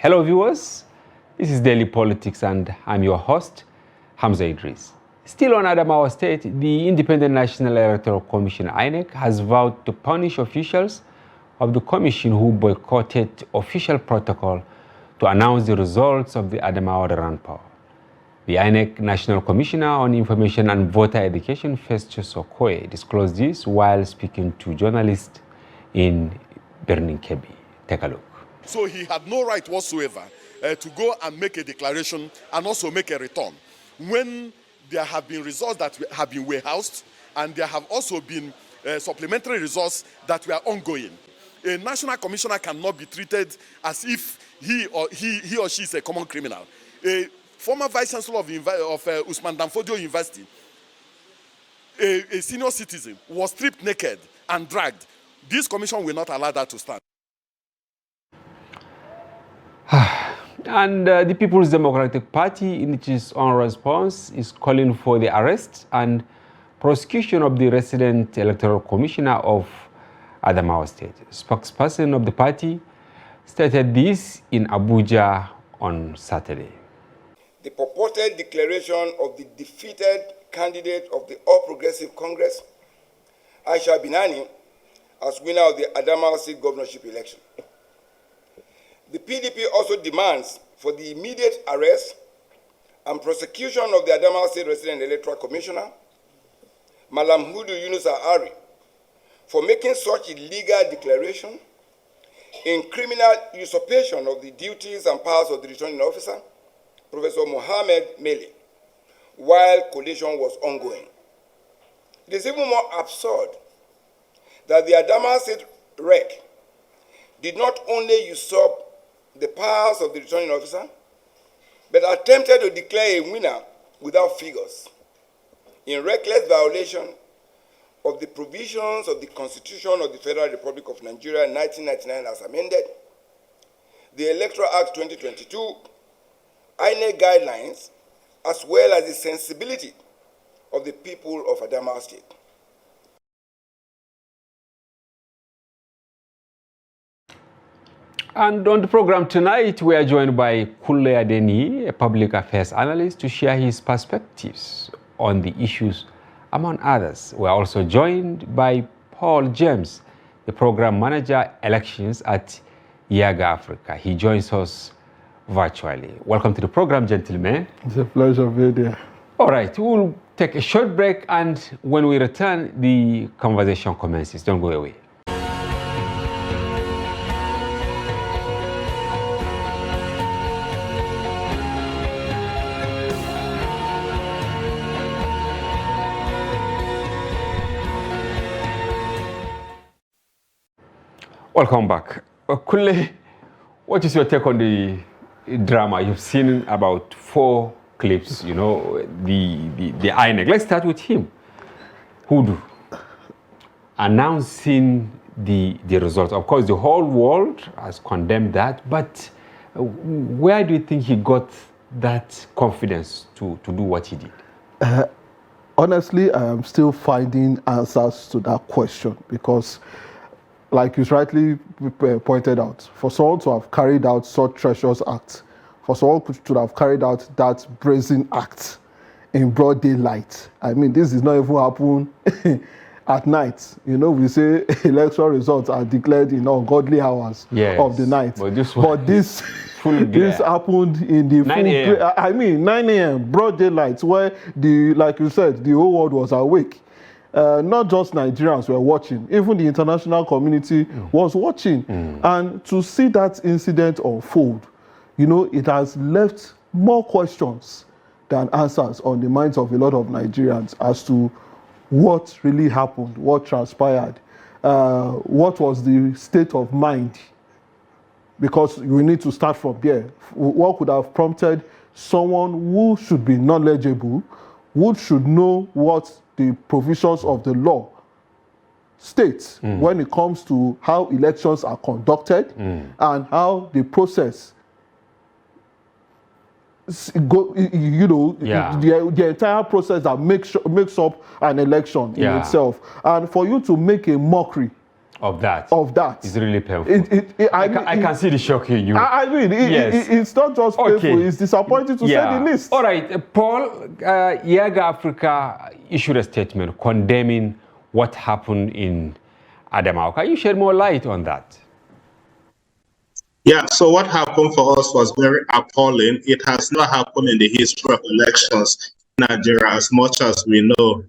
Hello viewers, this is Daily Politics and I'm your host, Hamza Idris. Still on Adamawa State, the Independent National Electoral Commission (INEC) has vowed to punish officials of the commission who boycotted official protocol to announce the results of the Adamawa rand poll. The INEC National Commissioner on Information and Voter Education, Festus Okoye, disclosed this while speaking to journalists in Birnin Kebbi. Take a look. So he had no right whatsoever to go and make a declaration and also make a return when there have been results that have been warehoused and there have also been supplementary results that were ongoing. A national commissioner cannot be treated as if he or she is a common criminal. A former vice chancellor of Usman Danfodio University, a senior citizen, was stripped naked and dragged. This commission will not allow that to stand. And the People's Democratic Party, in its own response, is calling for the arrest and prosecution of the resident electoral commissioner of Adamawa State. Spokesperson of the party stated this in Abuja on Saturday. The purported declaration of the defeated candidate of the All Progressive Congress, Aisha Binani, as winner of the Adamawa State governorship election. The PDP also demands for the immediate arrest and prosecution of the Adamawa State Resident Electoral Commissioner, Malam Hudu Yunus Ari, for making such illegal declaration in criminal usurpation of the duties and powers of the returning officer, Professor Mohammed Mele, while collation was ongoing. It is even more absurd that the Adamawa State REC did not only usurp the powers of the returning officer, but attempted to declare a winner without figures, in reckless violation of the provisions of the Constitution of the Federal Republic of Nigeria 1999 as amended, the Electoral Act 2022, INEC guidelines, as well as the sensibility of the people of Adamawa State. And on the program tonight, we are joined by Kule Adeni, a public affairs analyst, to share his perspectives on the issues, among others. We are also joined by Paul James, the program manager elections at Yaga Africa. He joins us virtually. Welcome to the program, gentlemen. It's a pleasure being here. All right, we'll take a short break, and when we return, the conversation commences. Don't go away. Welcome back. Kule, what is your take on the drama? You've seen about 4 clips, you know, the INEC. Let's start with him. Hudu announcing the results. Of course, the whole world has condemned that, but where do you think he got that confidence to do what he did? Honestly, I am still finding answers to that question because, like you rightly pointed out, for someone to have carried out such treacherous act, for someone to have carried out that brazen act in broad daylight, I mean, this is not even happen at night. You know, we say electoral results are declared in ungodly hours of the night. But this this happened in the 9 a.m. I mean, 9 a.m., broad daylight, where like you said, the whole world was awake. Not just Nigerians were watching, even the international community was watching. And to see that incident unfold, you know, it has left more questions than answers on the minds of a lot of Nigerians as to what really happened, what transpired, what was the state of mind. Because we need to start from there. What could have prompted someone who should be knowledgeable, who should know what the provisions of the law states when it comes to how elections are conducted and how the process you know, the entire process that makes up an election in itself. And for you to make a mockery of that. It's really painful. I can see the shock in you. I mean, it's not just painful, it's disappointing to say the least. All right, Paul, Yaga Africa issued a statement condemning what happened in Adamawa. Can you shed more light on that? Yeah, so what happened for us was very appalling. It has not happened in the history of elections in Nigeria as much as we know.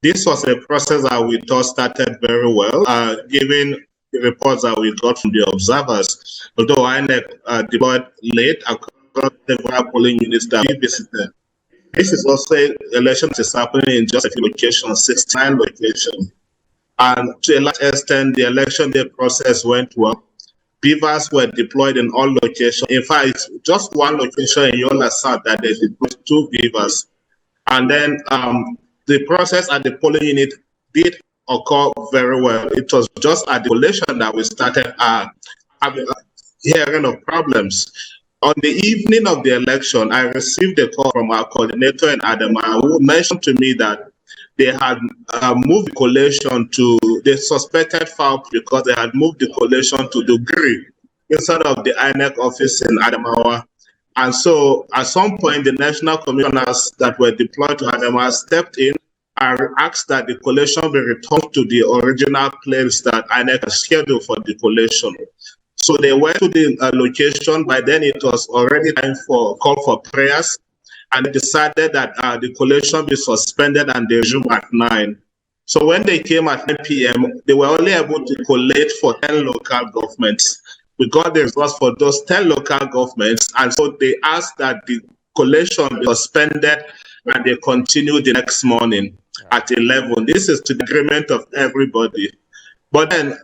This was a process that we thought started very well, given the reports that we got from the observers. Although INEC deployed late across several polling units that we visited. This is also an election that is happening in just a few locations, 69 locations. And to a large extent, the election day process went well. Beavers were deployed in all locations. In fact, just one location in Yola South that they deployed 2 beavers. And then the process at the polling unit did occur very well. It was just at the collation that we started hearing of problems. On the evening of the election, I received a call from our coordinator in Adamawa who mentioned to me that they had moved the collation to, they suspected foul because they had moved the collation to Dugri instead of the INEC office in Adamawa. And so at some point, the national commissioners that were deployed to Adamawa stepped in and asked that the collation be returned to the original place that INEC had scheduled for the collation. So they went to the location. By then, it was already time for call for prayers, and decided that the collation be suspended and they resumed at 9. So when they came at 9 p.m., they were only able to collate for 10 local governments. We got the results for those 10 local governments, and so they asked that the collation be suspended and they continued the next morning at 11. This is to the agreement of everybody. But then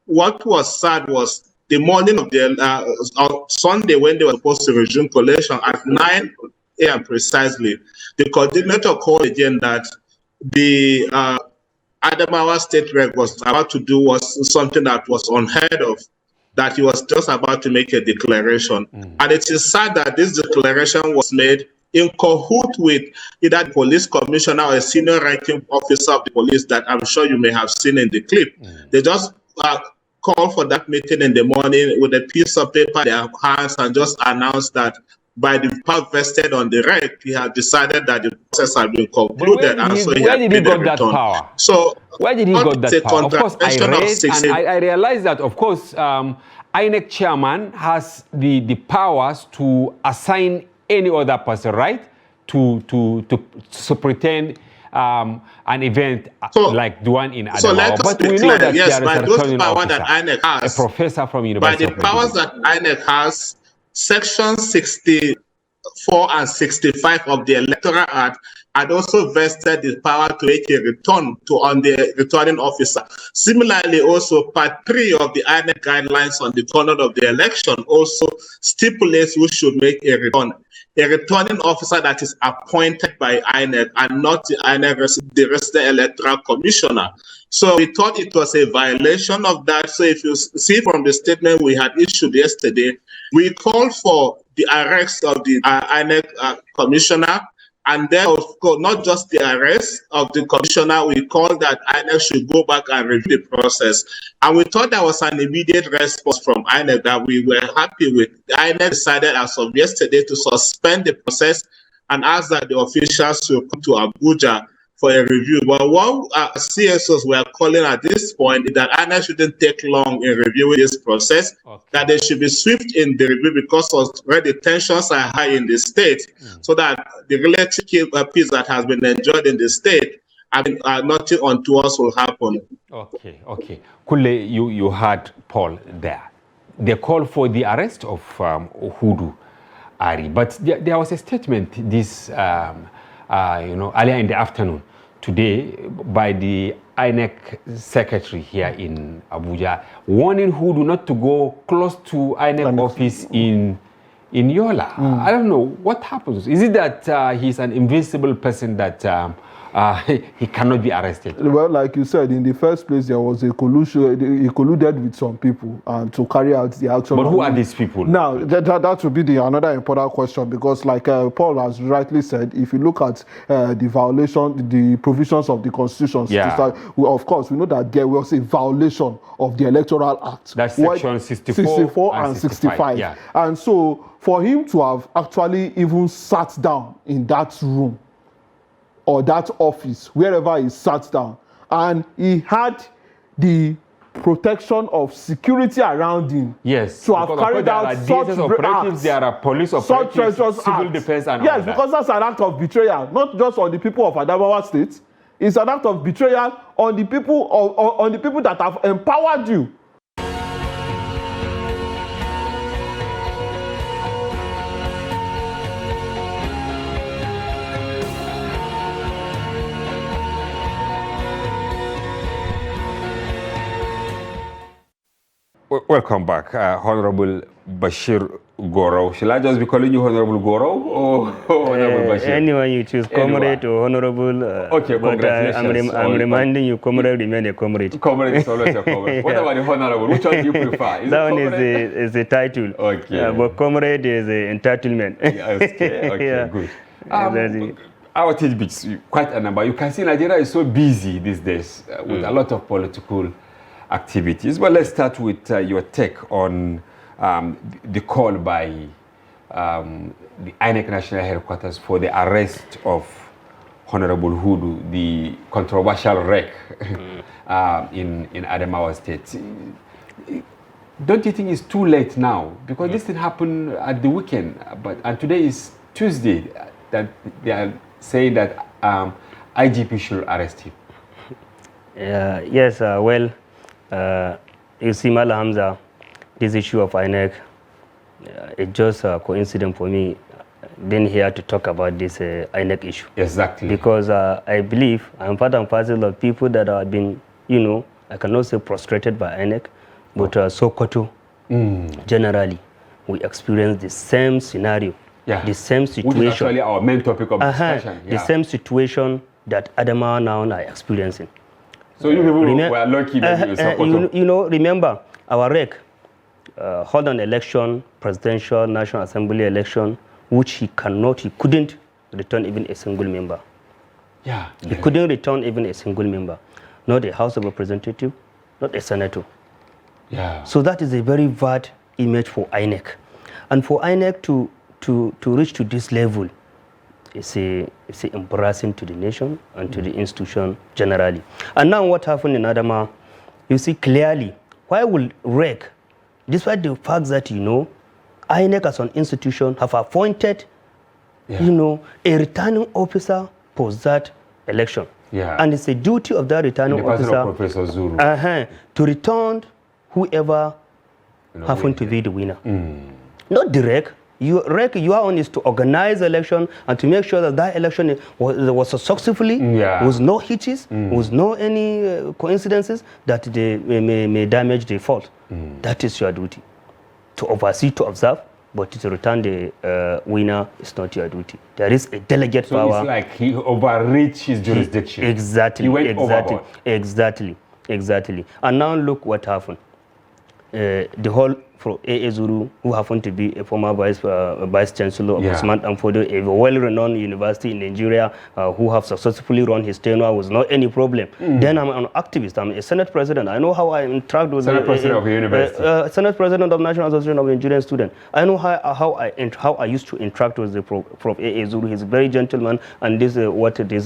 what was sad was the morning of the Sunday, when they were supposed to resume collation at 9 a.m. precisely, the coordinator called again that the Adamawa State Rep was about to do something that was unheard of, that he was just about to make a declaration. And it is sad that this declaration was made in cahoot with either the police commissioner or a senior ranking officer of the police that I'm sure you may have seen in the clip. They just called for that meeting in the morning with a piece of paper in their hands and just announced that by the power vested on the rep, he had decided that the process had been concluded, and so he had made a return. Power? So where did he got that power? Of course, I read and I realized that, of course, INEC chairman has the powers to assign any other person, right, to pretend an event like the one in Adamawa. So let us but be we clear, know that yes, there by is a those powers officer, that INEC has, a professor from University by the powers that INEC has, Section 64 and 65 of the Electoral Act had also vested the power to make a return on the returning officer. Similarly, also Part 3 of the INEC guidelines on the conduct of the election also stipulates who should make a return. A returning officer that is appointed by INEC and not the INEC, the resident electoral commissioner. So we thought it was a violation of that. So if you see from the statement we had issued yesterday, we called for the arrest of the INEC commissioner, and then of course, not just the arrest of the commissioner, we called that INEC should go back and review the process. And we thought that was an immediate response from INEC that we were happy with. INEC decided as of yesterday to suspend the process and ask that the officials should come to Abuja for a review. But what CSOs were calling at this point is that INEC shouldn't take long in reviewing this process, that they should be swift in the review because already tensions are high in the state, so that the relative peace that has been enjoyed in the state, nothing untoward will happen. Okay. Kule, you heard Paul there. They called for the arrest of Hudu Ari, but there was a statement this earlier in the afternoon today by the INEC secretary here in Abuja, warning Hudu not to go close to INEC office in Yola. I don't know what happens. Is it that he's an invincible person that he cannot be arrested. Well, like you said, in the first place, there was a collusion. He colluded with some people to carry out the action. But who are these people? Now, that would be another important question, because like Paul has rightly said, if you look at the provisions of the Constitution, of course, we know that there was a violation of the Electoral Act. That's section 64 and 65. Yeah. And so, for him to have actually even sat down in that room, or that office, wherever he sat down, and he had the protection of security around him. Yes. To have carried out such operatives, there are police operatives, civil defense, and all that. Because that's an act of betrayal, not just on the people of Adamawa State. It's an act of betrayal on the people on the people that have empowered you. Welcome back, Honorable Bashir Goro. Shall I just be calling you Honorable Goro or Honorable Bashir? Anyone you choose, comrade or honorable. Okay, congratulations. I'm reminding you, comrade remain a comrade. Comrade is always a comrade. What about the honorable? Which one do you prefer? That one is a title. Okay. But comrade is an entitlement. Okay, good. Our tidbits, quite a number. You can see Nigeria is so busy these days with a lot of political activities. But let's start with your take on the call by the INEC National Headquarters for the arrest of Honorable Hudu, the controversial wreck in Adamawa State. Don't you think it's too late now? Because this thing happened at the weekend, and today is Tuesday, that they are saying that IGP should arrest him. Yes, you see, Mala Hamza, this issue of INEC, it's just a coincidence for me being here to talk about this INEC issue. Exactly. Because I believe I'm part and parcel of people that have been, I cannot say frustrated by INEC, but Sokoto, generally, we experience the same scenario, the same situation. Which is actually our main topic of discussion. The same situation that Adamawa now are experiencing. So you people were lucky that you Sokoto. Remember, our REC hold an election, presidential, National Assembly election, which he couldn't return even a single member. He couldn't return even a single member. Not a House of Representatives, not a senator. So that is a very bad image for INEC. And for INEC to reach to this level, it's embarrassing to the nation and to the institution generally. And now what happened in Adamawa, you see clearly, why will REC, despite the fact that, INEC as an institution have appointed, a returning officer for that election. And it's a duty of that returning officer of Professor Zuru. To return whoever happened to be the winner. Not the REC. Your own is to organize the election and to make sure that that election was successfully, with no hitches, with no any coincidences that they may damage the fault. That is your duty. To oversee, to observe, but to return the winner is not your duty. There is a delegate power. So it's like he overreached his jurisdiction. Exactly. He went overboard. Exactly. And now look what happened. The whole for A.A. Zuru, who happened to be a former vice chancellor of Usman Amfodo, a well-renowned university in Nigeria, who have successfully run his tenure with not any problem. Then I'm an activist. I'm a Senate president. I know how I interact with Senate president of a university. Senate president of National Association of Nigerian Students. I know how I used to interact with the Prof. A.A. Zuru. He's a very gentleman, and this is what this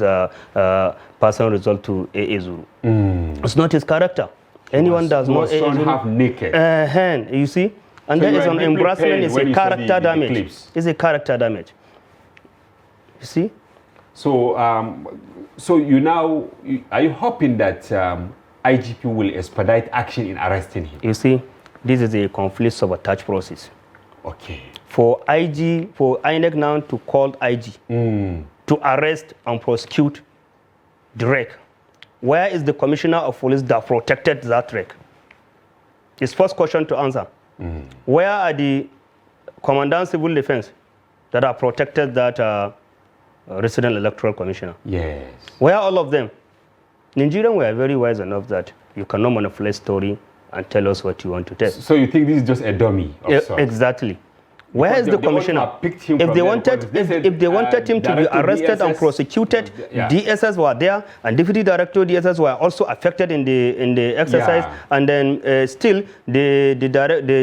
personal result to A.A. Zuru. It's not his character. Anyone does not half naked. You see, and So there is an embarrassment. It's a character damage. It's a character damage. You see. So, so are you hoping that IGP will expedite action in arresting him? You see, this is a conflict sabotage process. Okay. For INEC now to call IG to arrest and prosecute the REC. Where is the commissioner of police that protected that REC? His first question to answer. Where are the commandant civil defense that are protected that resident electoral commissioner. Yes. Where are all of them? Nigerians were very wise enough that you cannot manipulate story and tell us what you want to tell. So you think this is just a dummy of sorts? Exactly. Where is the commissioner? If they wanted him to be arrested and prosecuted, DSS were there, and deputy director DSS were also affected in the exercise. And then still the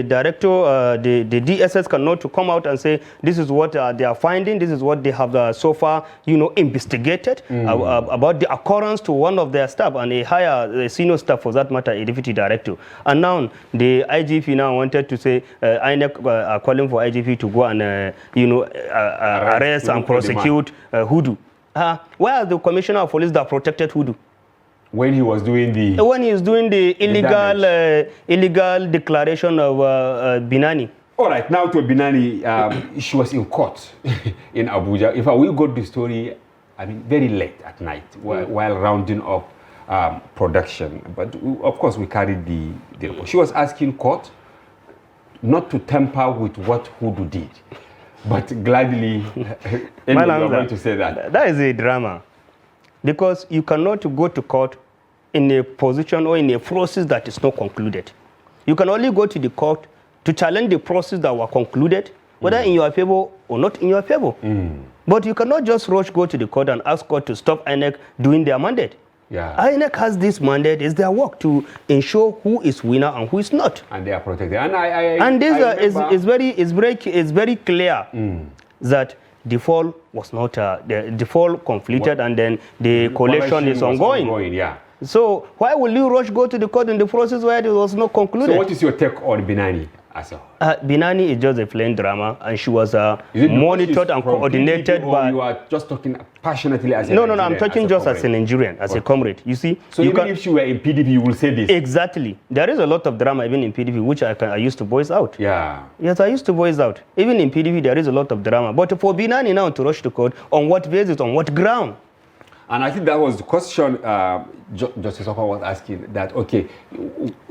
director, the DSS cannot to come out and say this is what they are finding, this is what they have so far, investigated about the occurrence to one of their staff and a senior staff for that matter, a deputy director. And now the IGP now wanted to say INEC are calling for IGP to go and arrest and prosecute Hudu. Where are the commissioner of police that protected Hudu? When he was doing the illegal declaration of Binani. All right, now to Binani, she was in court in Abuja. In fact, we got the story, very late at night while rounding up production. But of course, we carried the report. She was asking court not to tamper with what Hudu did. But gladly, you're going to say that. That is a drama. Because you cannot go to court in a position or in a process that is not concluded. You can only go to the court to challenge the process that were concluded, whether in your favor or not in your favor. But you cannot just rush go to the court and ask court to stop INEC doing their mandate. INEC has this mandate. It's their work to ensure who is winner and who is not. And they are protected. And it's very clear that the fall was not the fall completed and then the collation is ongoing. So why will you rush go to the court in the process where it was not concluded? So what is your take on Binani? Binani is just a plain drama, and she was monitored and coordinated by. You are just talking passionately as a No, I'm talking just as a Nigerian, as a comrade. You see. So even if she were in PDP, you will say this. Exactly. There is a lot of drama even in PDP, which I used to voice out. Yes, I used to voice out. Even in PDP, there is a lot of drama. But for Binani now to rush to court, on what basis, on what ground? And I think that was the question Justice Oka was asking, that, okay,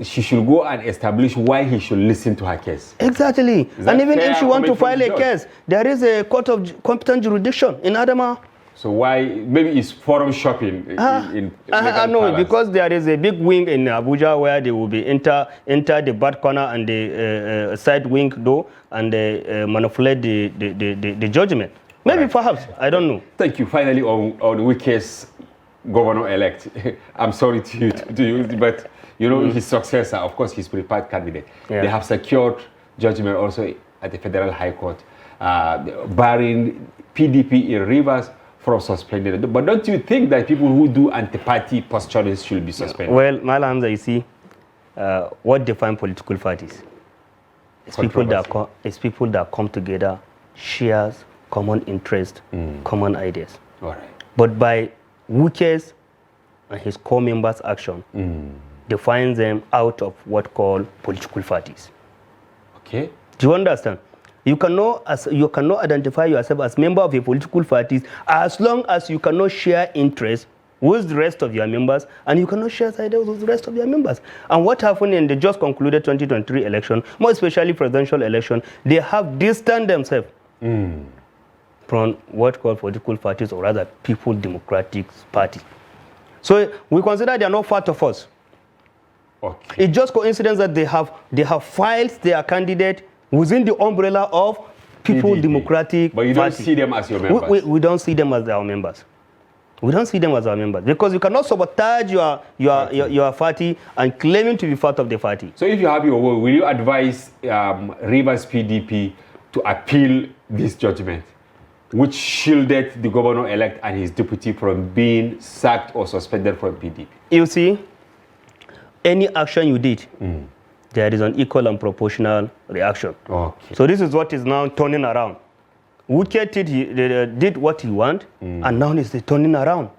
she should go and establish why he should listen to her case. Exactly. And even if she wants to file a case, there is a court of competent jurisdiction in Adamawa. So why, maybe it's forum shopping no, because there is a big wing in Abuja where they will be enter the back corner and the side wing door and manipulate the judgment. Maybe, perhaps, I don't know. Thank you. Finally, on Wike's governor-elect, I'm sorry to use, but his successor, of course, his prepared candidate. They have secured judgment also at the Federal High Court, barring PDP in Rivers from suspending it. But don't you think that people who do anti-party posturing should be suspended? Well, Malam, you see, what defines political parties? It's people that come together, shares common interest, common ideas. All right. But by Wike's and his core members' action, defines them out of what called political parties. Okay. Do you understand? You cannot identify yourself as member of a political party as long as you cannot share interests with the rest of your members, and you cannot share ideas with the rest of your members. And what happened in the just concluded 2023 election, more especially presidential election, they have distanced themselves from what called political parties, or rather People Democratic Party. So we consider they are not part of us. Okay. It's just coincidence that they have filed their candidate within the umbrella of People Democratic Party. But you don't see them as your members? We don't see them as our members. We don't see them as our members because you cannot sabotage your party and claiming to be part of the party. So if you have your way, will you advise Rivers PDP to appeal this judgment, which shielded the governor-elect and his deputy from being sacked or suspended from PDP? You see, any action you did, there is an equal and proportional reaction. Okay. So this is what is now turning around. Wike did what he wanted, and now it's turning around.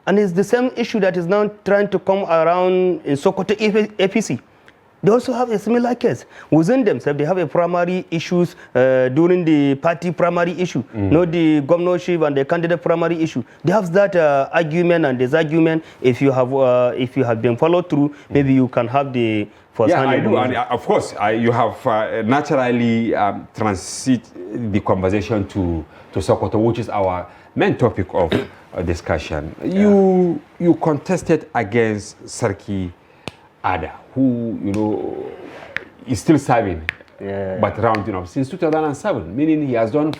And it's the same issue that is now trying to come around in Sokoto APC. They also have a similar case. Within themselves, they have a primary issues during the party primary issue, not the governorship and the candidate primary issue. They have that argument and disargument. If you have been followed through, maybe you can have the first hand. Yeah, I do. And of course, you have naturally transit the conversation to Sokoto, which is our main topic of discussion. You contested against Sarki Ada, who is still serving, but rounding up since 2007, meaning he has done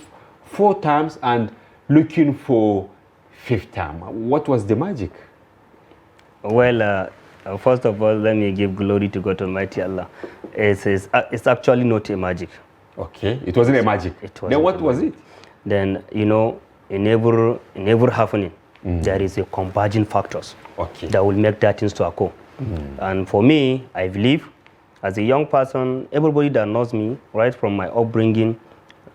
4 terms and looking for 5th term. What was the magic? Well, first of all, let me give glory to God Almighty Allah. It's actually not a magic. Okay, it wasn't a magic. Then what was it? Then in every happening, there is a converging factors that will make that things to occur. And for me, I believe, as a young person, everybody that knows me, right from my upbringing,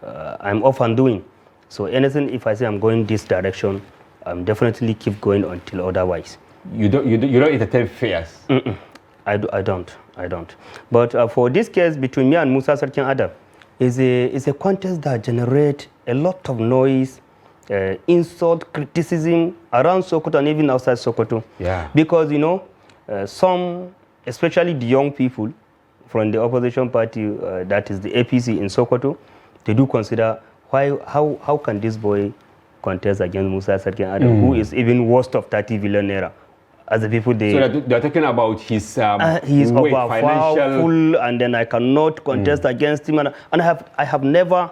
I'm off and doing. So anything, if I say I'm going this direction, I'm definitely keep going until otherwise. You don't entertain fears? I don't. But for this case between me and Musa Sarkin Adam, is a contest that generates a lot of noise, insult, criticism around Sokoto and even outside Sokoto. Yeah. Because some, especially the young people from the opposition party, that is the APC in Sokoto, they do consider how can this boy contest against Musa Sarkin Adam, who is even worst of 30 billion naira. As the people so they're talking about his he's weight, powerful, and then I cannot contest against him, and I have never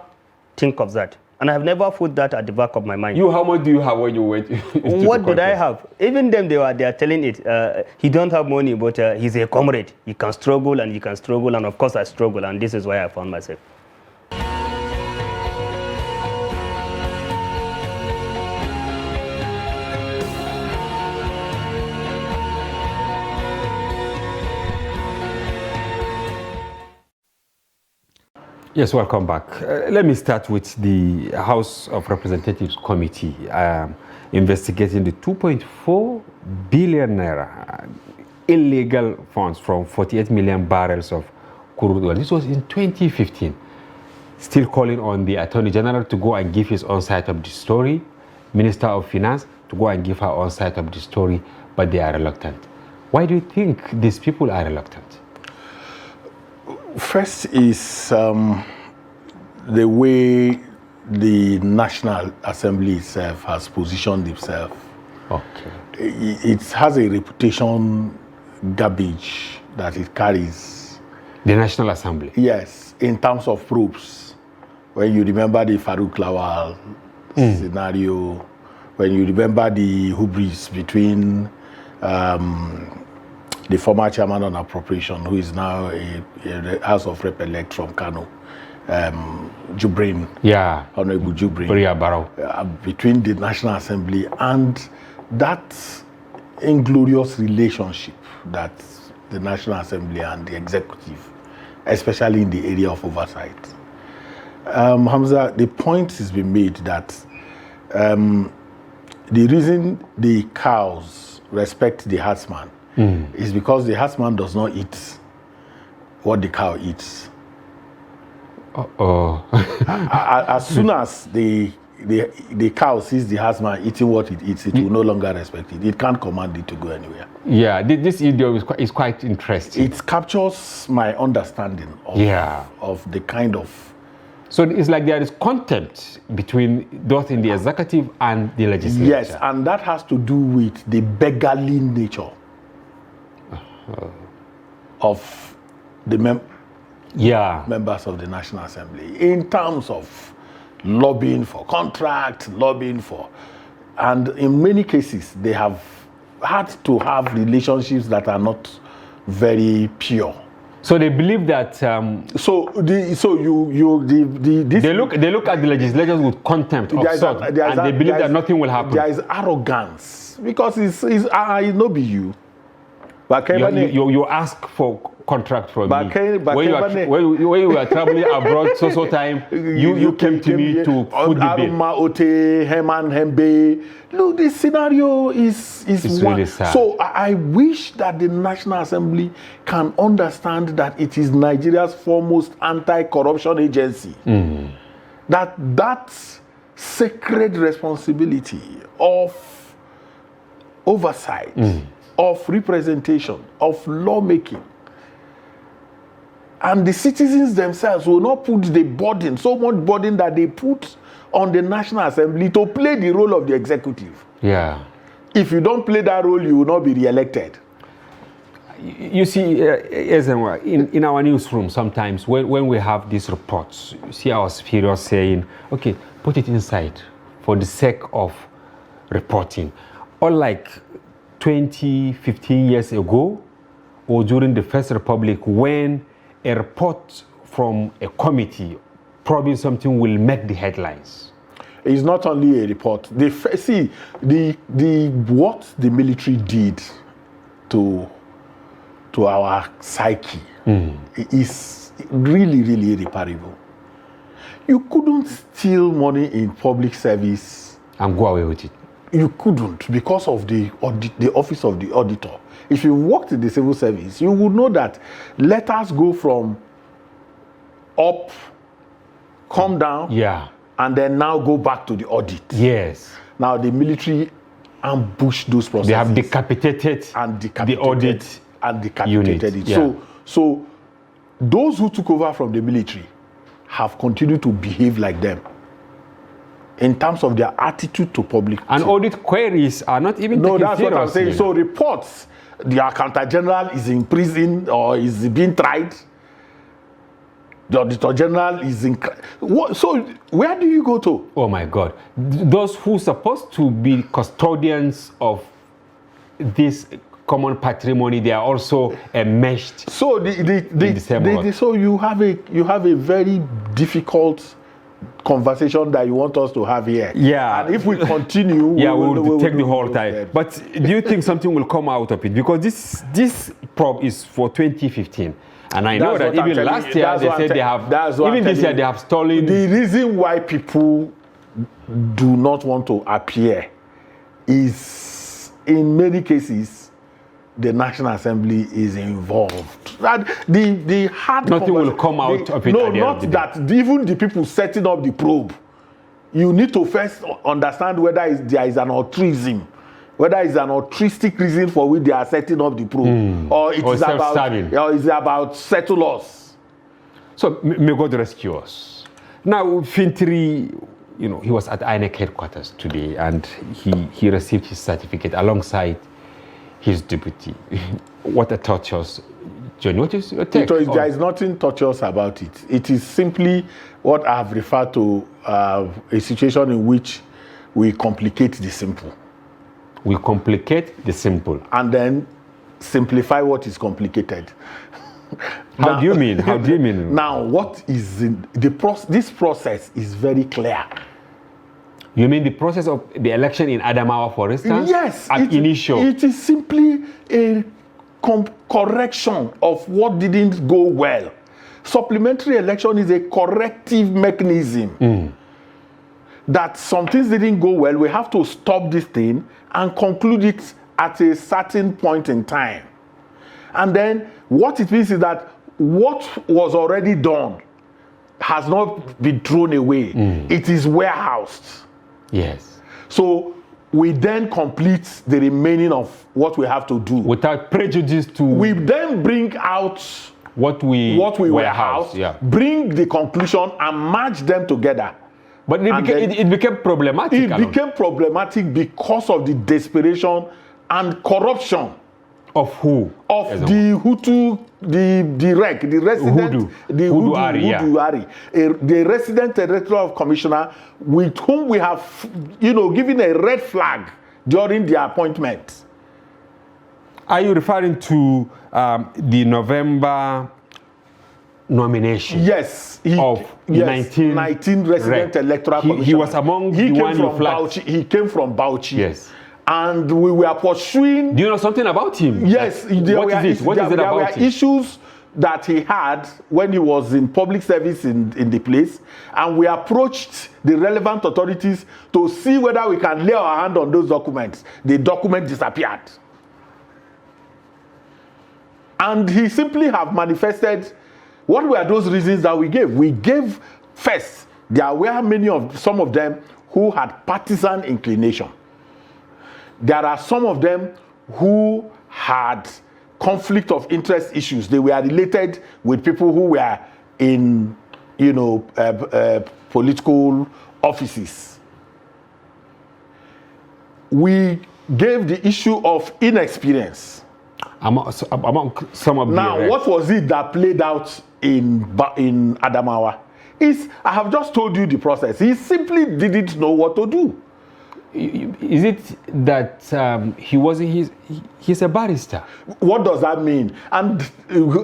think of that. And I have never put that at the back of my mind. How much do you have when you went? What did I have? Even them, they are telling it. He don't have money, but he's a comrade. He can struggle, and and of course I struggle, and this is why I found myself. Yes, welcome back. Let me start with the House of Representatives Committee investigating the 2.4 billion naira illegal funds from 48 million barrels of crude oil. This was in 2015. Still calling on the Attorney General to go and give his own side of the story, Minister of Finance to go and give her own side of the story, but they are reluctant. Why do you think these people are reluctant? First is the way the National Assembly itself has positioned itself. Okay. It has a reputation garbage that it carries. The National Assembly? Yes, in terms of probes. When you remember the Farouk Lawal scenario, when you remember the hubris between the former chairman on appropriation, who is now a House of Rep-elect from Kano, Jubrin. Yeah. Honorable Jubrin. Between the National Assembly and that inglorious relationship that the National Assembly and the executive, especially in the area of oversight. Hamza, the point has been made that the reason the cows respect the herdsman is because the herdsman does not eat what the cow eats. As soon as the cow sees the herdsman eating what it eats, it will no longer respect it. It can't command it to go anywhere. Yeah, this video is quite interesting. It captures my understanding of the kind of... So it's like there is contempt between both in the executive and the legislature. Yes, and that has to do with the beggarly nature of the members of the National Assembly in terms of lobbying for contracts, and in many cases they have had to have relationships that are not very pure. So they believe that. They look at the legislators with contempt of sort, and they believe that nothing will happen. There is arrogance because it's not be you. You ask for contract from But me. When you were traveling abroad, so time, you came to me to foot the bill. Aruma Ote, Heman Hembe. Look, this scenario is one. Really sad. So I wish that the National Assembly can understand that it is Nigeria's foremost anti-corruption agency. That sacred responsibility of oversight, of representation, of lawmaking, and the citizens themselves will not put the burden, so much burden that they put on the National Assembly to play the role of the executive. Yeah. If you don't play that role, you will not be re-elected. You see, in our newsroom, sometimes when we have these reports, you see our superiors saying, okay, put it inside for the sake of reporting. Unlike 20, 15 years ago, or during the First Republic, when a report from a committee probing something will make the headlines. It's not only a report. What the military did to our psyche is really, really irreparable. You couldn't steal money in public service and go away with it. You couldn't, because of the office of the auditor. If you worked in the civil service, you would know that letters go from up, come down, and then now go back to the audit. Yes. Now the military ambushed those processes. They have decapitated the audit and decapitated unit. it. So those who took over from the military have continued to behave like them in terms of their attitude to public. And audit queries are not even taken that's what I'm saying. seriously. So reports, the accountant general is in prison or is being tried. The auditor general is in. So where do you go to? Oh my God! Those who are supposed to be custodians of this common patrimony, they are also enmeshed. So so you have a very difficult conversation that you want us to have here. Yeah. And if we continue, we'll take the whole time. But do you think something will come out of it? Because this probe is for 2015. And I know that even last year they said they have, even this year they have stolen. The reason why people do not want to appear is, in many cases, the National Assembly is involved. The hard nothing will come out of it. No, not that. Even the people setting up the probe, you need to first understand whether there is an altruism, whether it's an altruistic reason for which they are setting up the probe, or it's about settle us. So may God rescue us. Now, Fintri, he was at INEC headquarters today, and he received his certificate alongside his deputy. What a torturous journey. What is your take? There is nothing torturous about it. It is simply what I have referred to a situation in which we complicate the simple. We complicate the simple. And then simplify what is complicated. How do you mean? How do you mean? Now, what is in this process is very clear. You mean the process of the election in Adamawa, for instance? Yes. Initial. It is simply a correction of what didn't go well. Supplementary election is a corrective mechanism. That some things didn't go well, we have to stop this thing and conclude it at a certain point in time. And then what it means is that what was already done has not been thrown away. It is warehoused. Yes. So we then complete the remaining of what we have to do. Without prejudice to... We then bring out what we warehouse, bring the conclusion and match them together. But it became problematic. It became problematic because of the desperation and corruption. Of who? Of the Hutu, the resident, the Hudu, the resident electoral commissioner, with whom we have, given a red flag during the appointment. Are you referring to the November nomination? Yes. 19 resident electoral commissioner. He was among the one you flagged. He came from Bauchi. Yes. And we were pursuing... Do you know something about him? Yes. What is it about him? There were issues that he had when he was in public service in the place, and we approached the relevant authorities to see whether we can lay our hand on those documents. The document disappeared. And he simply have manifested. What were those reasons that we gave? We gave first, there were some of them who had partisan inclination. There are some of them who had conflict of interest issues. They were related with people who were in, political offices. We gave the issue of inexperience. Among some of Now, what was it that played out in Adamawa? I have just told you the process. He simply didn't know what to do. Is it that he's a barrister? What does that mean? And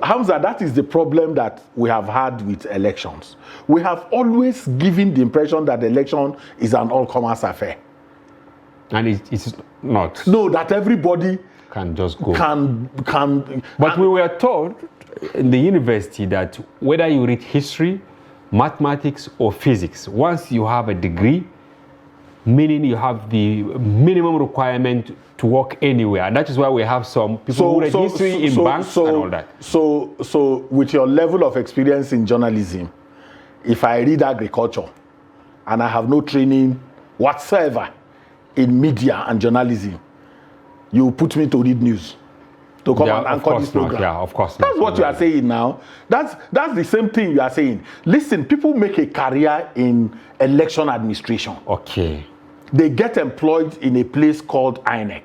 Hamza, that is the problem that we have had with elections. We have always given the impression that the election is an all-comers affair. And it's not. No, that everybody can just go. But we were told in the university that whether you read history, mathematics, or physics, once you have a degree, meaning you have the minimum requirement to work anywhere. And that is why we have some people who read history in banks and all that. So with your level of experience in journalism, if I read agriculture and I have no training whatsoever in media and journalism, you put me to read news, to come and anchor this program. Yeah, of course. That's what you are saying now. That's the same thing you are saying. Listen, people make a career in election administration. Okay. They get employed in a place called INEC.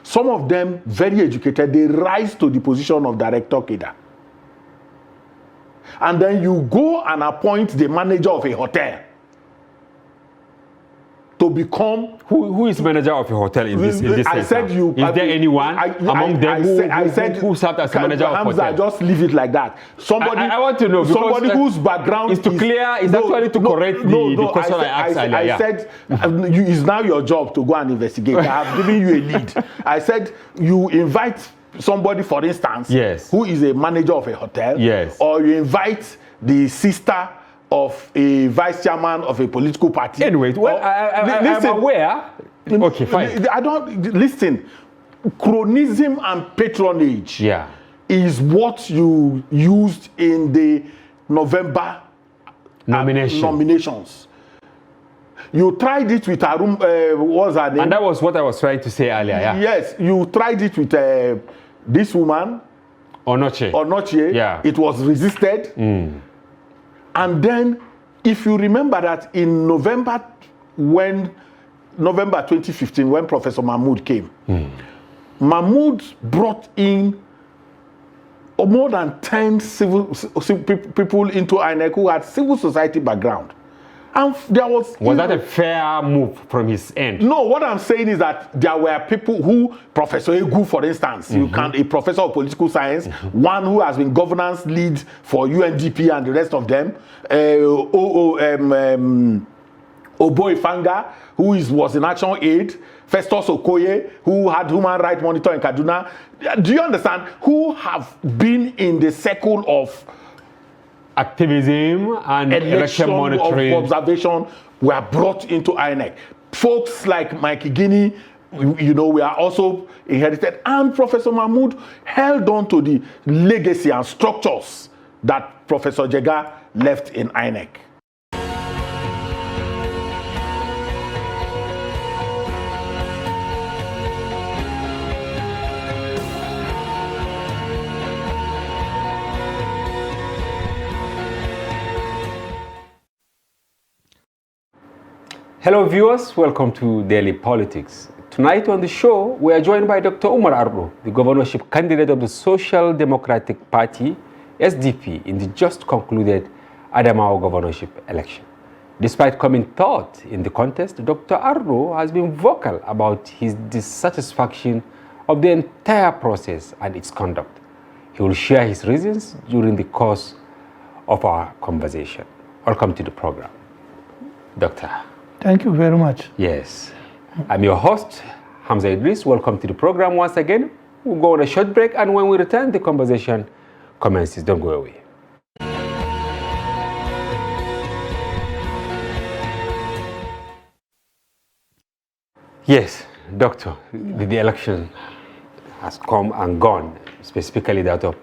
Some of them, very educated, they rise to the position of director cadre. And then you go and appoint the manager of a hotel to become... Who is manager of a hotel in this I said now? you... Is there anyone among them who served as a manager of a hotel? Just leave it like that. Somebody, I want to know, somebody whose background is to clear, is actually to correct the question I asked earlier. I said, it's now your job to go and investigate. I have given you a lead. I said, you invite somebody, for instance, yes, who is a manager of a hotel, yes, or you invite the sister of a vice chairman of a political party. Anyway, well, I'm aware. Okay, fine. I don't listen. Chronism and patronage, is what you used in the November nominations. You tried it with Arum. What was her name? And that was what I was trying to say earlier. Yeah. Yes, you tried it with this woman. Onochie. Yeah. It was resisted. And then, if you remember that in November 2015, when Professor Mahmoud came, Mahmoud brought in more than 10 people into INEC who had civil society background. And there was that a fair move from his end? No, what I'm saying is that there were people who, Professor Egu, for instance, a professor of political science, one who has been governance lead for UNDP and the rest of them, Obo Ifanga, who was in Action Aid, Festus Okoye, who had Human Rights Monitor in Kaduna. Do you understand? Who have been in the circle of activism and election monitoring, of observation, were brought into INEC. Folks like Mike Guinea, we are also inherited. And Professor Mahmoud held on to the legacy and structures that Professor Jega left in INEC. Hello viewers, welcome to Daily Politics. Tonight on the show, we are joined by Dr. Umar Ardo, the governorship candidate of the Social Democratic Party, SDP, in the just concluded Adamawa governorship election. Despite coming third in the contest, Dr. Ardo has been vocal about his dissatisfaction of the entire process and its conduct. He will share his reasons during the course of our conversation. Welcome to the program, Doctor. Thank you very much. Yes. I'm your host, Hamza Idris. Welcome to the program once again. We'll go on a short break, and when we return, the conversation commences. Don't go away. Yes, Doctor, the election has come and gone, specifically that of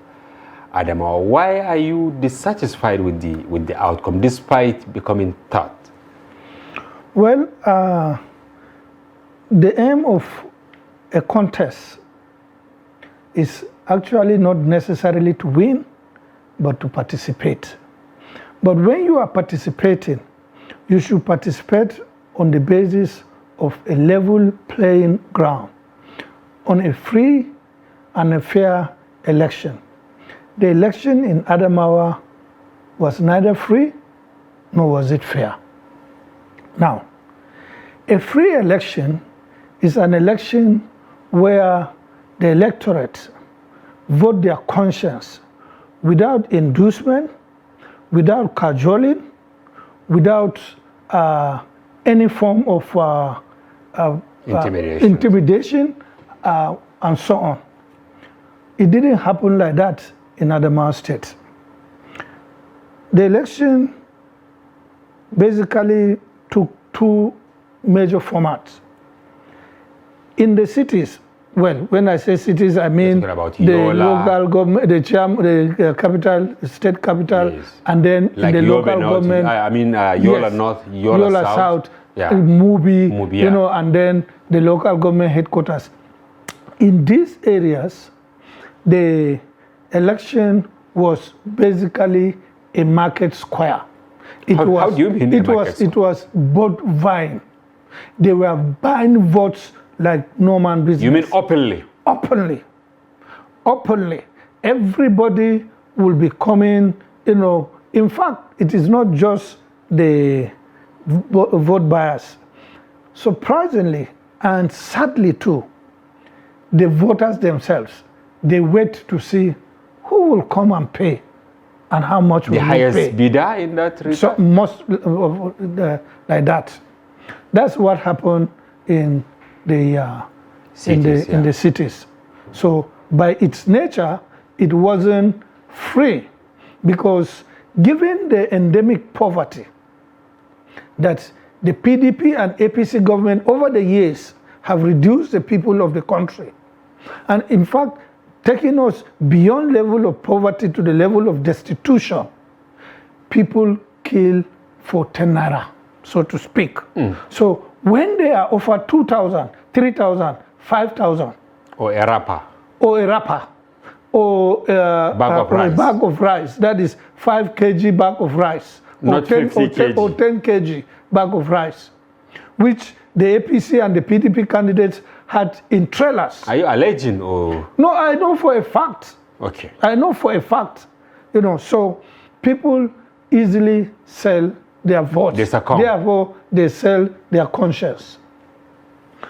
Adamawa. Why are you dissatisfied with the outcome, despite becoming third? Well, the aim of a contest is actually not necessarily to win, but to participate. But when you are participating, you should participate on the basis of a level playing ground, on a free and a fair election. The election in Adamawa was neither free nor was it fair. Now, a free election is an election where the electorate vote their conscience without inducement, without cajoling, without any form of intimidation and so on. It didn't happen like that in Adamawa State. The election basically took two major formats. In the cities, well, when I say cities, I mean the local government, the capital, state capital, yes. And then like the local government. I mean, Yola yes. North, Yola South, yeah. Mubi, yeah. You know, and then the local government headquarters. In these areas, the election was basically a market square. How do you mean it was vote vying. They were buying votes like no man business. You mean openly? Openly. Everybody will be coming, you know. In fact, it is not just the vote buyers. Surprisingly, and sadly too, the voters themselves, they wait to see who will come and pay and how much will they pay. The highest bidder in that region? So most like that. That's what happened in the cities, in the cities. So by its nature, it wasn't free, because given the endemic poverty that the PDP and APC government over the years have reduced the people of the country, and in fact taking us beyond level of poverty to the level of destitution, people kill for 10 naira, so to speak. So when they are offered 2,000, 3,000, 5,000, or a wrapper, or a bag of rice, that is 5 kg bag of rice, not or 10 kg bag of rice, which the APC and the PDP candidates had in trailers. Are you alleging or? No, I know for a fact. Okay. I know for a fact. You know, so people easily sell their votes. They succumb. Therefore, they sell their conscience.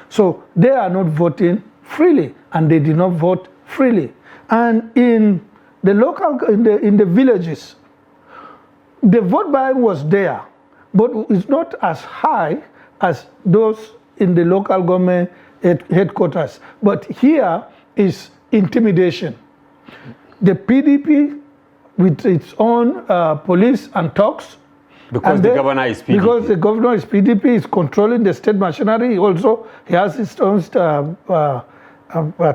So they are not voting freely, and they did not vote freely. And in the local, in the villages, the vote buying was there, but it's not as high as those in the local government headquarters. But here is intimidation. The PDP with its own police and thugs. Because the governor is PDP. Because the governor is PDP, is controlling the state machinery. Also, he has his own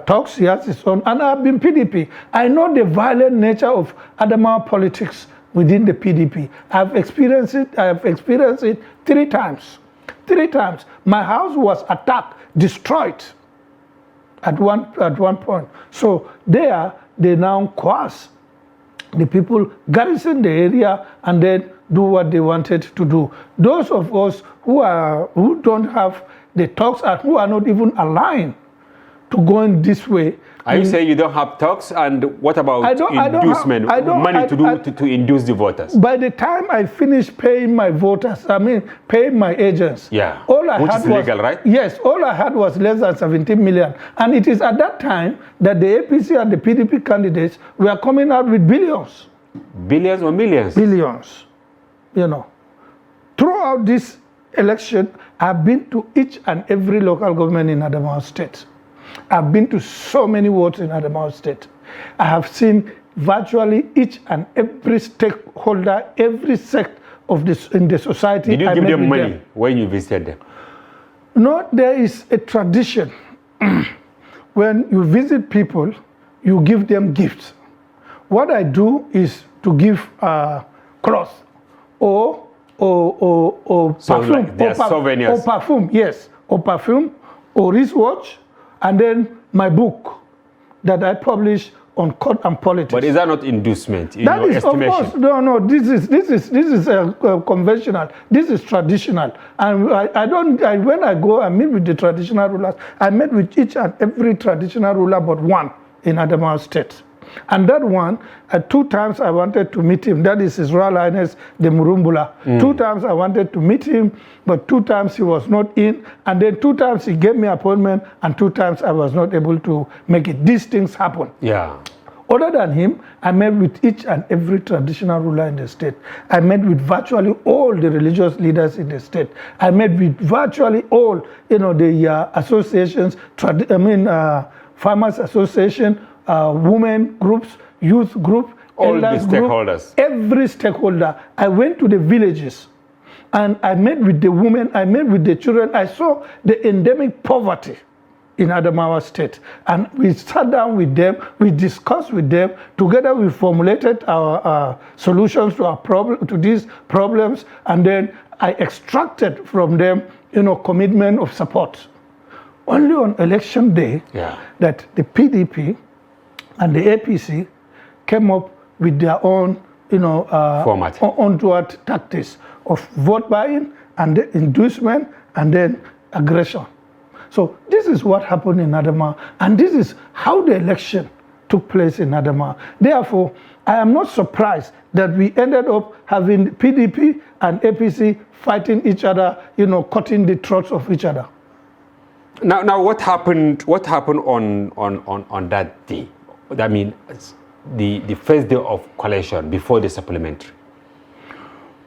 thugs, he has his own, and I've been PDP. I know the violent nature of Adamawa politics within the PDP. I've experienced it 3 times. 3 times. My house was attacked, destroyed at one point. So there, they now coerce the people, garrison the area, and then do what they wanted to do. Those of us who don't have the talks and who are not even aligned to going this way. Are you saying you don't have talks? And what about inducement, money to induce the voters? By the time I finished paying my voters, paying my agents, yeah, which is legal, right? Yes, all I had was less than 17 million. And it is at that time that the APC and the PDP candidates were coming out with billions. Billions or millions? Billions. You know, throughout this election, I've been to each and every local government in Adamawa State. I've been to so many wards in Adamawa State. I have seen virtually each and every stakeholder, every sect of this in the society. Did you give them money when you visited them? No, there is a tradition. When you visit people, you give them gifts. What I do is to give cloth or So perfume, like souvenirs. or perfume, yes, or perfume, or wristwatch, and then my book that I publish on court and politics. But is that not inducement in That your is, estimation? of course, no. This is conventional. This is traditional, and when I go and meet with the traditional rulers, I met with each and every traditional ruler but one in Adamawa State. And that one, 2 times I wanted to meet him. That is His Royal Highness the Murumbula. 2 times I wanted to meet him, but 2 times he was not in. And then 2 times he gave me appointment, and 2 times I was not able to make it. These things happen. Yeah. Other than him, I met with each and every traditional ruler in the state. I met with virtually all the religious leaders in the state. I met with virtually all, the associations, Farmers Association, women groups, youth group, all the stakeholders. Group, every stakeholder. I went to the villages and I met with the women, I met with the children. I saw the endemic poverty in Adamawa State. And we sat down with them, we discussed with them, together we formulated our solutions to these problems, and then I extracted from them, commitment of support. Only on election day that the PDP and the APC came up with their own, format, untoward tactics of vote buying and then inducement and then aggression. So this is what happened in Adamawa, and this is how the election took place in Adamawa. Therefore, I am not surprised that we ended up having PDP and APC fighting each other, cutting the throats of each other. Now, what happened? What happened on that day? I mean, the first day of collation before the supplementary.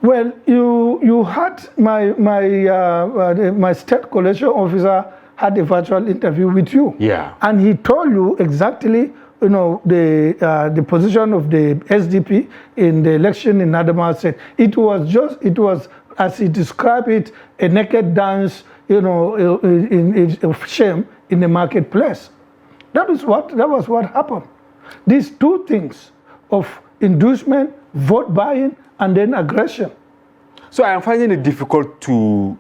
Well, you had my state collation officer had a virtual interview with you. Yeah. And he told you exactly, the position of the SDP in the election in Adamawa State. It was as he described it, a naked dance, of shame in the marketplace. That was what happened. These 2 things of inducement, vote buying, and then aggression. So I am finding it difficult to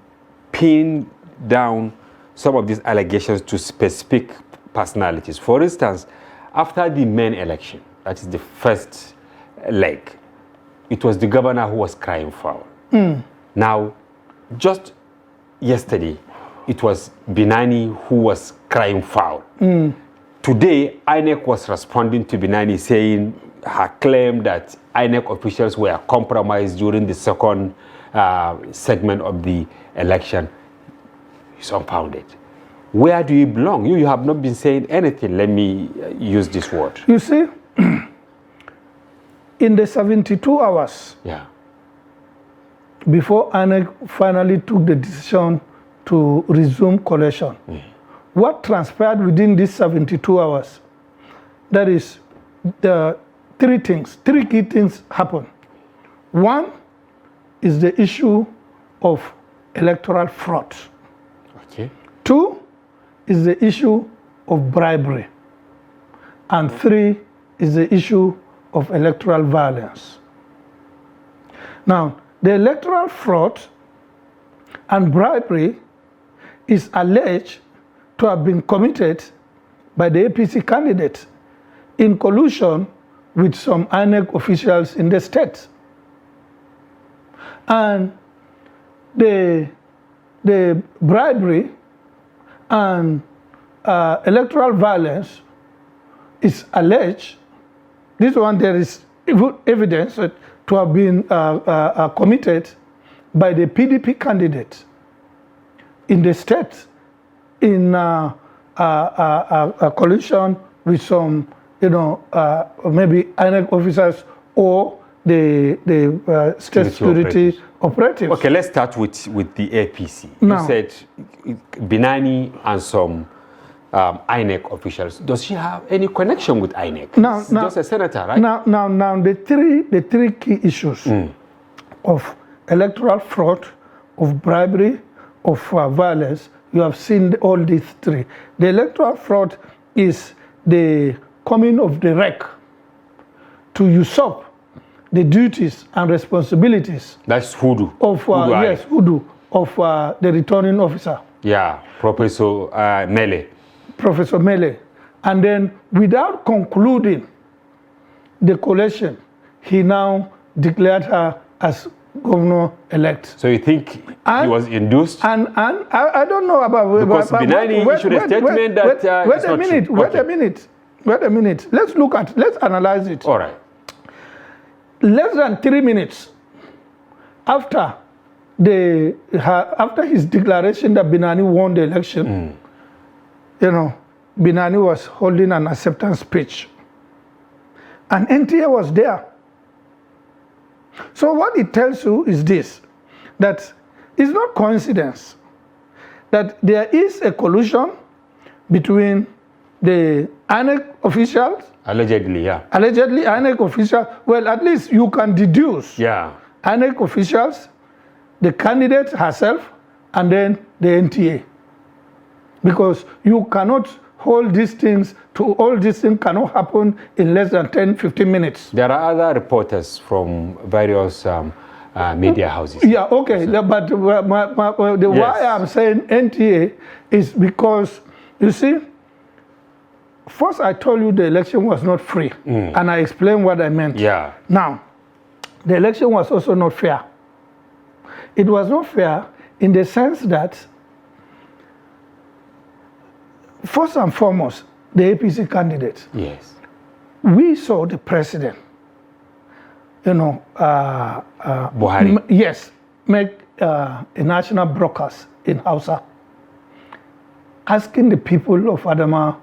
pin down some of these allegations to specific personalities. For instance, after the main election, that is the first leg, it was the governor who was crying foul. Now, just yesterday, it was Binani who was crying foul. Today, INEC was responding to Binani, saying her claim that INEC officials were compromised during the second segment of the election is unfounded. Where do you belong? You have not been saying anything. Let me use this word. You see, in the 72 hours before INEC finally took the decision to resume collation, what transpired within these 72 hours? That is, the 3 key things happened. One is the issue of electoral fraud. Okay. 2 is the issue of bribery. And 3 is the issue of electoral violence. Now, the electoral fraud and bribery is alleged to have been committed by the APC candidate in collusion with some INEC officials in the state. And the bribery and electoral violence is alleged. This one, there is evidence to have been committed by the PDP candidate in the state in a collusion with some, maybe INEC officers or the state security operatives. Okay, let's start with the APC. Now, you said Binani and some INEC officials. Does she have any connection with INEC? Now, She's just a senator, right? Now, the three key issues of electoral fraud, of bribery, of violence, you have seen all these three. The electoral fraud is the coming of the REC to usurp the duties and responsibilities. That's hoodoo. Of hoodoo of the returning officer. Yeah, Professor Mele. Professor Mele. And then, without concluding the collation, he now declared her as governor-elect. So you think he was induced? And I don't know about... Because Binani issued a statement that wait a minute. Let's analyze it. All right. Less than 3 minutes after his declaration that Binani won the election, Binani was holding an acceptance speech. And NTA was there. So what it tells you is this, that it's not coincidence that there is a collusion between the INEC officials. Allegedly, yeah. Allegedly, INEC officials. Well, at least you can deduce. Yeah. INEC officials, the candidate herself, and then the NTA. Because you cannot hold these things all these things cannot happen in less than 10, 15 minutes. There are other reporters from various media houses. Yeah, okay. So, but why I'm saying NTA is because, you see, first I told you the election was not free, and I explained what I meant. Yeah. Now, the election was also not fair. It was not fair in the sense that, first and foremost, the APC candidate. Yes. We saw the president, Buhari. Yes, make a national broadcast in Hausa, asking the people of Adamawa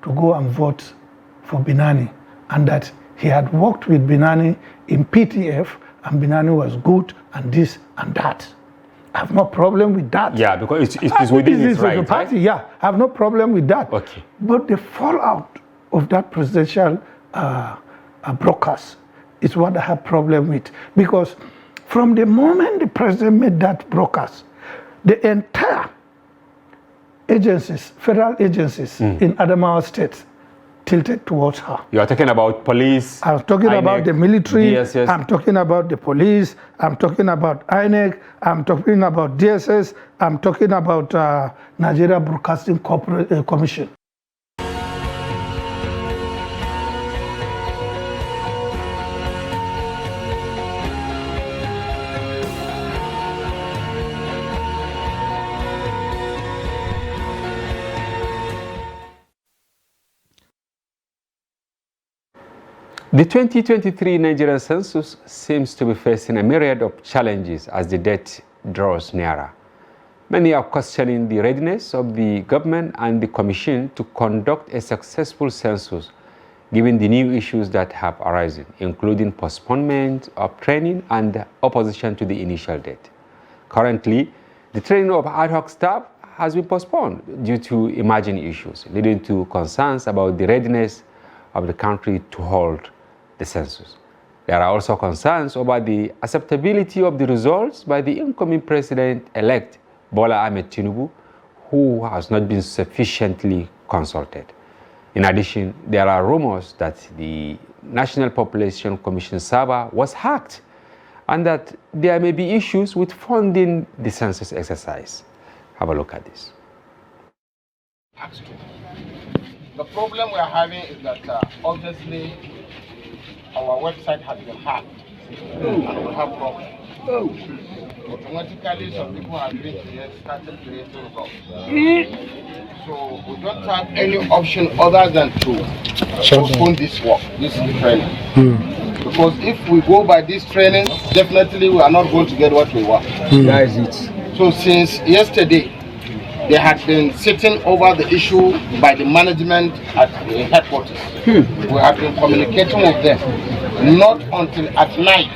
to go and vote for Binani, and that he had worked with Binani in PTF, and Binani was good, and this and that. I have no problem with that. Yeah, because it's within his right, party, right? Yeah, I have no problem with that. Okay. But the fallout of that presidential broadcast is what I have problem with. Because from the moment the president made that broadcast, the entire agencies, federal agencies in Adamawa State, tilted towards her. You are talking about police. I'm talking INEC, about the military. DSS. I'm talking about the police. I'm talking about INEC. I'm talking about DSS. I'm talking about Nigeria Broadcasting Commission. The 2023 Nigerian census seems to be facing a myriad of challenges as the date draws nearer. Many are questioning the readiness of the government and the commission to conduct a successful census, given the new issues that have arisen, including postponement of training and opposition to the initial date. Currently, the training of ad hoc staff has been postponed due to emerging issues, leading to concerns about the readiness of the country to hold the census. There are also concerns over the acceptability of the results by the incoming president-elect, Bola Ahmed Tinubu, who has not been sufficiently consulted. In addition, there are rumors that the National Population Commission server was hacked and that there may be issues with funding the census exercise. Have a look at this. The problem we are having is that obviously our website has been hacked and we have problems. Automatically, some people have been here, started creating results. So we don't have any option other than to postpone this work, this training. Because if we go by this training, definitely we are not going to get what we want. That is it. So since yesterday, they had been sitting over the issue by the management at the headquarters. We have been communicating with them. Not until at night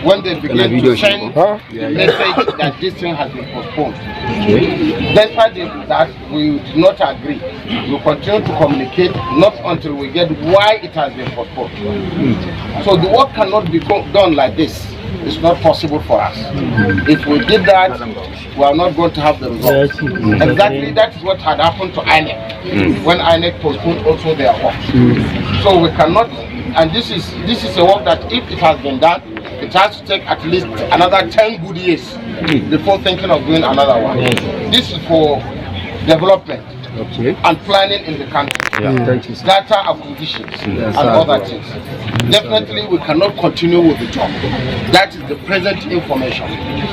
when they begin to send the message that this thing has been postponed. Despite that, we do not agree. We continue to communicate, not until we get why it has been postponed. So the work cannot be done like this. It's not possible for us. If we did that, we are not going to have the results. Exactly, that is what had happened to INEC when INEC postponed also their work. So we cannot, and this is a work that if it has been done, it has to take at least another 10 good years before thinking of doing another one. This is for development and planning in the country, data acquisitions and other things. Definitely we cannot continue with the job. That is the present information.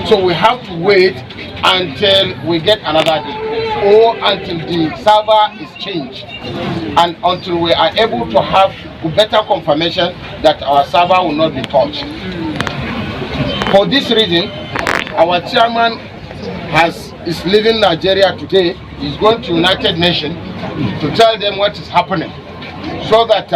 So we have to wait until we get another day or until the server is changed and until we are able to have better confirmation that our server will not be touched. For this reason, our chairman is leaving Nigeria today. He's going to United Nations to tell them what is happening, so that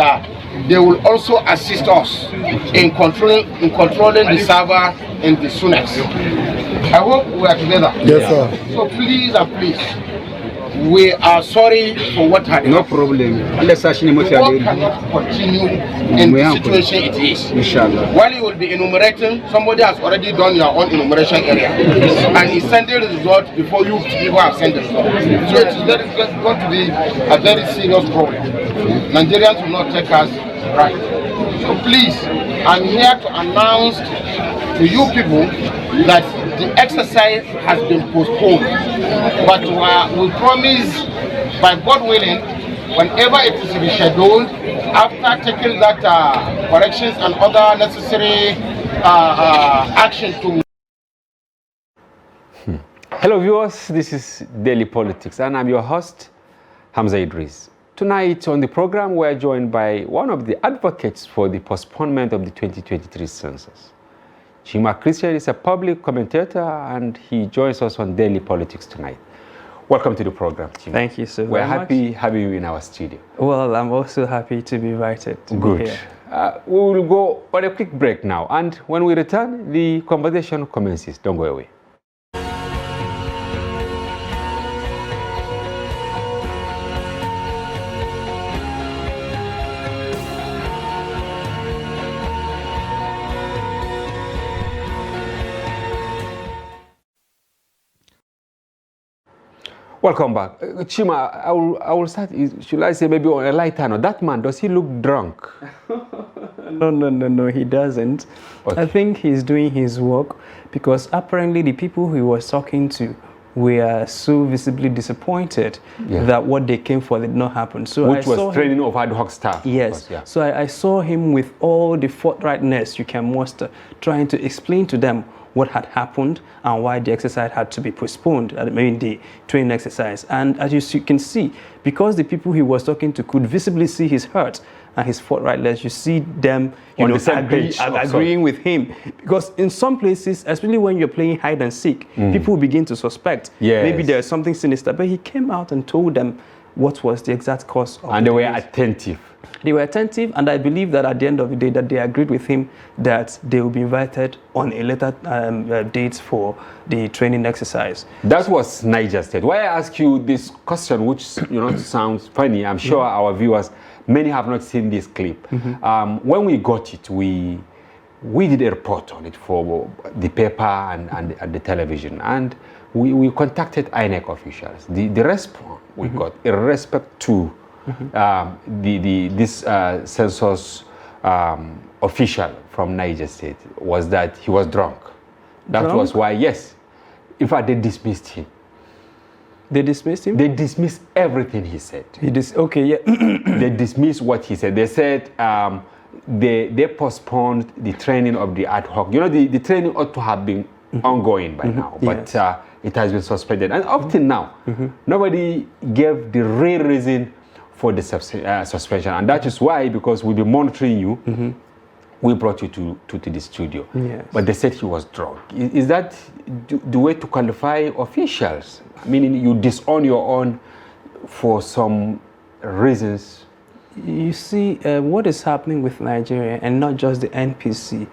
they will also assist us in controlling the server in the soonest. I hope we are together. Yes, sir. So please and please, we are sorry for what happened. No problem. The work cannot continue in the situation it is. Inshallah. While you will be enumerating, somebody has already done your own enumeration area and is sending the result before you people have sent the result. So it is going to be a very serious problem. Nigerians will not take us right. So please, I'm here to announce to you people that the exercise has been postponed, but we promise, by God willing, whenever it is rescheduled, after taking that corrections and other necessary action to. Hello viewers, this is Daily Politics and I'm your host, Hamza Idris. Tonight on the program we are joined by one of the advocates for the postponement of the 2023 census. Chima Christian is a public commentator and he joins us on Daily Politics tonight. Welcome to the program, Chima. Thank you so We're very much. happy having you in our studio. Well, I'm also happy to be invited to be here. We will go on a quick break now, and when we return, the conversation commences. Don't go away. Welcome back. Chima, I will start, should I say maybe on a lighter note, that man, does he look drunk? No, he doesn't. Okay. I think he's doing his work because apparently the people he was talking to were so visibly disappointed that what they came for did not happen. So Which was training of ad hoc staff. Yes. Course, So I saw him with all the forthrightness you can muster, trying to explain to them what had happened and why the exercise had to be postponed, I mean the training exercise. And as you can see, because the people he was talking to could visibly see his hurt and his forthrightness, you see them agreeing with him. Because in some places, especially when you're playing hide and seek, people begin to suspect maybe there's something sinister. But he came out and told them what was the exact cause of And they were attentive. They were attentive, and I believe that at the end of the day that they agreed with him that they will be invited on a later date for the training exercise. That was Niger State. Why I ask you this question, which sounds funny, I'm sure our viewers, many have not seen this clip. When we got it, we did a report on it for the paper and the television, and we contacted INEC officials. The response we got, in respect to this census official from Niger State, was that he was drunk. That was why, yes, in fact, they dismissed him. They dismissed him? They dismissed everything he said. They dismissed what he said. They said they postponed the training of the ad hoc. The training ought to have been ongoing by now, but it has been suspended. And up till now, nobody gave the real reason for the suspension. And that is why, because we'll be monitoring you, we brought you to the studio. Yes. But they said he was drunk. Is that the way to qualify officials? Meaning you disown your own for some reasons? You see, what is happening with Nigeria, and not just the NPC,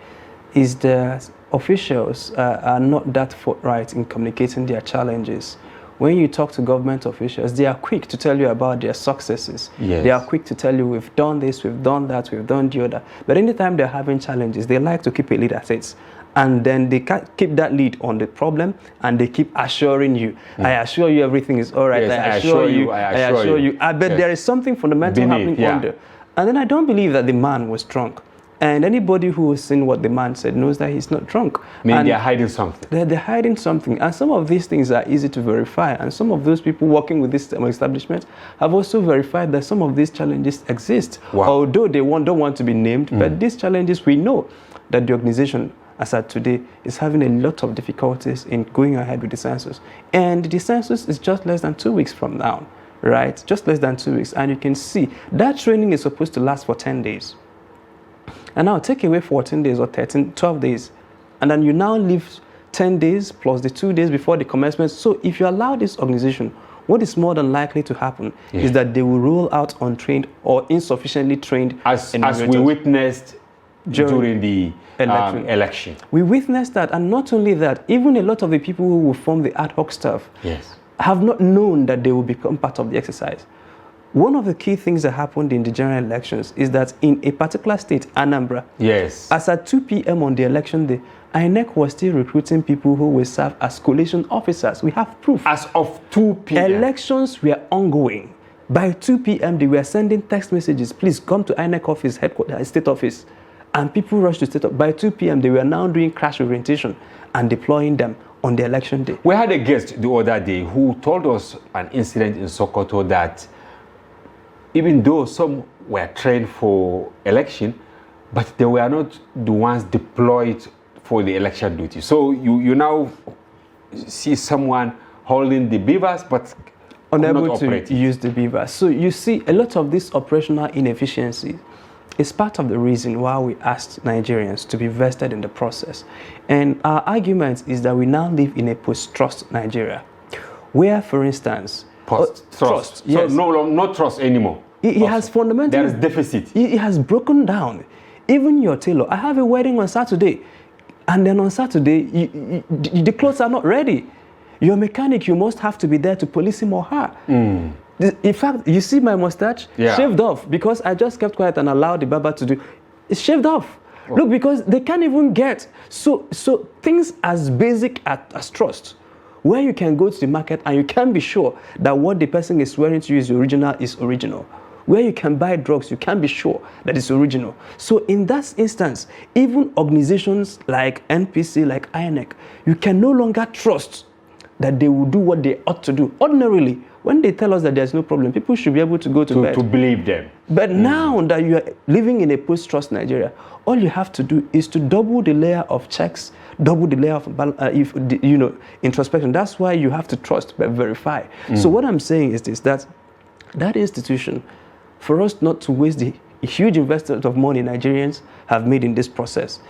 is that officials are not that forthright in communicating their challenges. When you talk to government officials, they are quick to tell you about their successes. Yes. They are quick to tell you, we've done this, we've done that, we've done the other. But anytime they're having challenges, they like to keep a lead at it. And then they keep that lead on the problem, and they keep assuring you. I assure you everything is all right. Yes, I assure you. I assure you. I bet there is something fundamental happening under. And then I don't believe that the man was drunk. And anybody who has seen what the man said knows that he's not drunk. Maybe they're hiding something. They're hiding something. And some of these things are easy to verify. And some of those people working with this establishment have also verified that some of these challenges exist. Wow. Although they don't want to be named, but these challenges, we know that the organization, as at today, is having a lot of difficulties in going ahead with the census. And the census is just less than 2 weeks from now, right? Just less than 2 weeks. And you can see that training is supposed to last for 10 days. And now take away 14 days or 12 days. And then you now leave 10 days plus the 2 days before the commencement. So if you allow this organization, what is more than likely to happen is that they will roll out untrained or insufficiently trained as we witnessed during the election. We witnessed that, and not only that, even a lot of the people who will form the ad hoc staff have not known that they will become part of the exercise. One of the key things that happened in the general elections is that in a particular state, Anambra, as at 2 p.m. on the election day, INEC was still recruiting people who will serve as collation officers. We have proof. As of 2 p.m. Elections were ongoing. By 2 p.m., they were sending text messages, please come to INEC office, headquarters, state office. And people rushed to state office. By 2 p.m., they were now doing crash orientation and deploying them on the election day. We had a guest the other day who told us an incident in Sokoto that even though some were trained for election, but they were not the ones deployed for the election duty. So you now see someone holding the beavers, but unable to use the beavers. So you see a lot of this operational inefficiency is part of the reason why we asked Nigerians to be vested in the process. And our argument is that we now live in a post-trust Nigeria, where, for instance, trust. Yes. So no trust anymore. It has fundamentally... There is deficit. It has broken down. Even your tailor. I have a wedding on Saturday, and then on Saturday, the clothes are not ready. Your mechanic, you must have to be there to police him or her. In fact, you see my mustache shaved off because I just kept quiet and allowed the barber to do. It's shaved off. Look, because they can't even get. So things as basic as trust, where you can go to the market and you can be sure that what the person is swearing to you is original. Where you can buy drugs, you can be sure that it's original. So in that instance, even organizations like NPC, like INEC, you can no longer trust that they will do what they ought to do. Ordinarily, when they tell us that there's no problem, people should be able to go to bed. To believe them. But now that you are living in a post-trust Nigeria, all you have to do is to double the layer of checks, double the layer of introspection. That's why you have to trust but verify. So what I'm saying is this, that institution, for us not to waste the huge investment of money Nigerians have made in this process,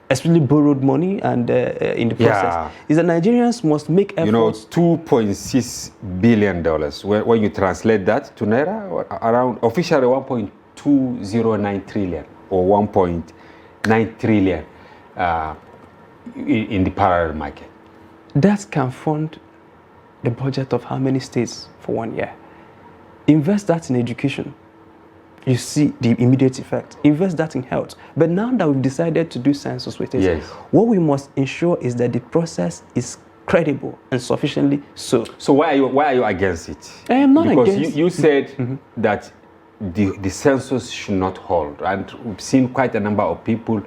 especially borrowed money and in the process, is that Nigerians must make efforts. You know, $2.6 billion. When you translate that to Naira, around officially 1.209 trillion or 1.9 trillion in the parallel market. That can fund the budget of how many states for 1 year? Invest that in education. You see the immediate effect. Invest that in health. But now that we've decided to do census with it, what we must ensure is that the process is credible and sufficiently so. So why are you against it? I am not against it. Because you said that the census should not hold, and we've seen quite a number of people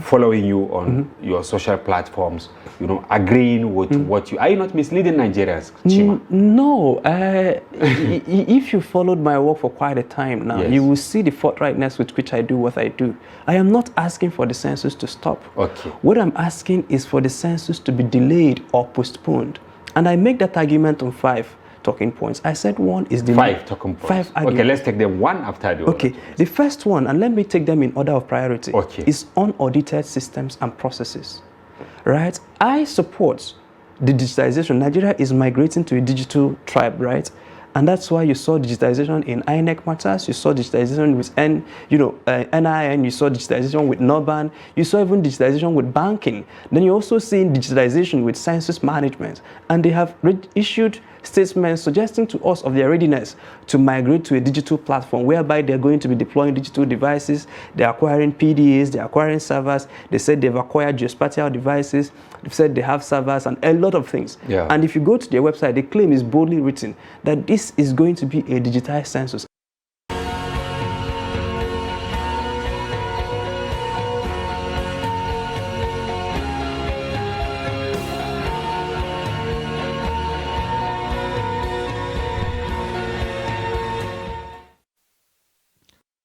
following you on your social platforms, agreeing with what you... Are you not misleading Nigerians, Chima? No. If you followed my work for quite a time now, you will see the forthrightness with which I do what I do. I am not asking for the census to stop. Okay. What I'm asking is for the census to be delayed or postponed. And I make that argument on 5 talking points. I said one is the 5 talking points. 5 arguments. Okay, let's take them one after the other. Okay, the first one, and let me take them in order of priority, is unaudited systems and processes. Right? I support the digitization. Nigeria is migrating to a digital tribe, right? And that's why you saw digitization in INEC matters, you saw digitization with NIN, you saw digitization with NORBAN, you saw even digitization with banking. Then you're also seeing digitization with census management. And they have issued statements suggesting to us of their readiness to migrate to a digital platform whereby they're going to be deploying digital devices, they're acquiring PDAs, they're acquiring servers, they said they've acquired geospatial devices, they've said they have servers and a lot of things. Yeah. And if you go to their website, the claim is boldly written that this is going to be a digitized census.